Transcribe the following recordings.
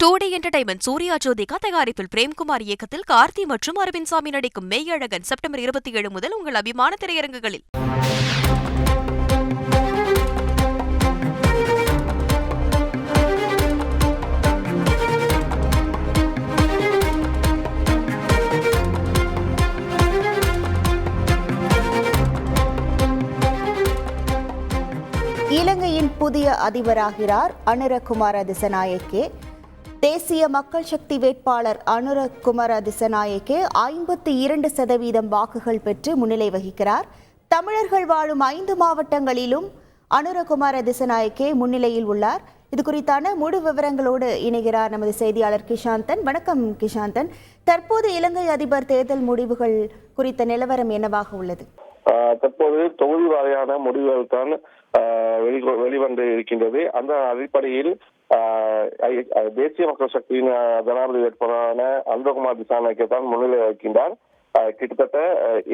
டூடி entertainment Surya Jyothika தயாரிப்பில் பிரேம்குமார் இயக்கத்தில் கார்த்தி மற்றும் அரவிந்த் சாமி நடிக்கும் மெய்யழகன் செப்டம்பர் 27 முதல் உங்கள் அபிமான திரையரங்குகளில். இலங்கையின் புதிய அதிபராகிறார் அனுரகுமார திசநாயக்கே. தேசிய மக்கள் சக்தி வேட்பாளர் அனுரகுமார திசநாயக்கே 52% வாக்குகள் பெற்று முன்னிலை வகிக்கிறார். தமிழர்கள் வாழும் 5 மாவட்டங்களிலும் அனுரகுமார திசநாயக்கே முன்னிலையில் உள்ளார். இது குறித்தான முழு விவரங்களோடு இணைகிறார் நமது செய்தியாளர் கிஷாந்தன். வணக்கம் கிஷாந்தன். தற்போது இலங்கை அதிபர் தேர்தல் முடிவுகள் குறித்த நிலவரம் என்னவாக உள்ளது? தற்போது தொகுதி வாரியான முடிவுகள் தான் வெளிவந்து இருக்கின்றது. அந்த அடிப்படையில் தேசிய மக்கள் சக்தியின் ஜனாதிபதி வேட்பாளரான அனுரகுமார் திசாநாயக்கே தான் முன்னிலை வகிக்கின்றார். கிட்டத்தட்ட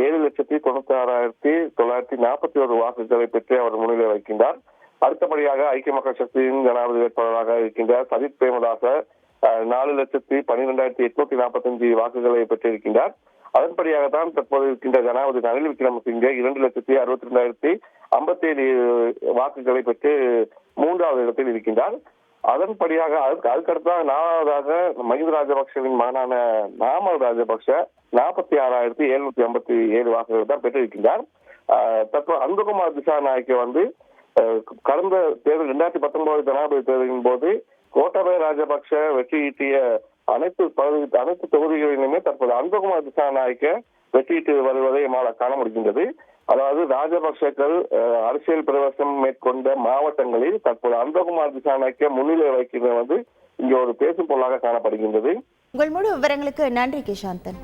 7,96,941 வாக்குகளை பெற்று அவர் முன்னிலை வகிக்கின்றார். அடுத்தபடியாக ஐக்கிய மக்கள் சக்தியின் ஜனாதிபதி வேட்பாளராக இருக்கின்றார் சஜித் பிரேமதாச 4,12,845 வாக்குகளை பெற்றிருக்கின்றார். அதன்படியாகத்தான் தற்போது இருக்கின்ற ஜனாதிபதி ரணில் விக்ரமசிங்கே 2,62,57 வாக்குகளை பெற்று 3வது இடத்தில் இருக்கின்றார். அதன்படியாக அதுக்கடுத்தாக 4வதாக மஹிந்த ராஜபக்சவின் மகனான நாமல் ராஜபக்ஷ 46,757 வாக்குகள் தான் பெற்றிருக்கின்றார். தற்போது அனுரகுமார் திசாநாயக்கே கடந்த தேர்தல் 2019 ஜனாதிபதி தேர்தலின் போது கோட்டாபய ராஜபக்ஷ வெற்றியீட்டிய அனைத்து தொகுதிகளிலுமே தற்போது அனுரகுமார் திசாநாயக்கே வெற்றியிட்டு வருவதை நம்மால் காண முடிகின்றது. அதாவது ராஜபக்சர்கள் அரசியல் பிரவேசம் மேற்கொண்ட மாவட்டங்களில் தற்போது அனுரகுமார் திசாநாயக்கே முன்னிலை வகிக்கிறது இங்கே ஒரு பேசும் பொருளாக காணப்படுகின்றது. உங்கள் முழு விவரங்களுக்கு நன்றி கிஷாந்தன்.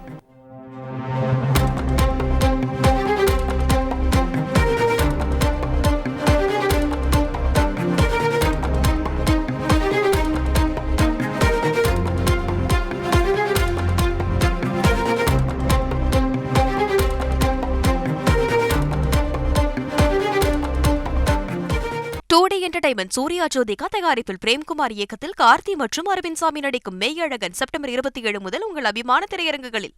டூடி என்டர்டைன்மெண்ட் சூர்யா ஜோதிகா தயாரிப்பில் பிரேம்குமார் இயக்கத்தில் கார்த்தி மற்றும் அரவிந்த் சாமி நடிக்கும் மெய்யழகன் செப்டம்பர் 27 முதல் உங்கள் அபிமான திரையரங்குகளில்.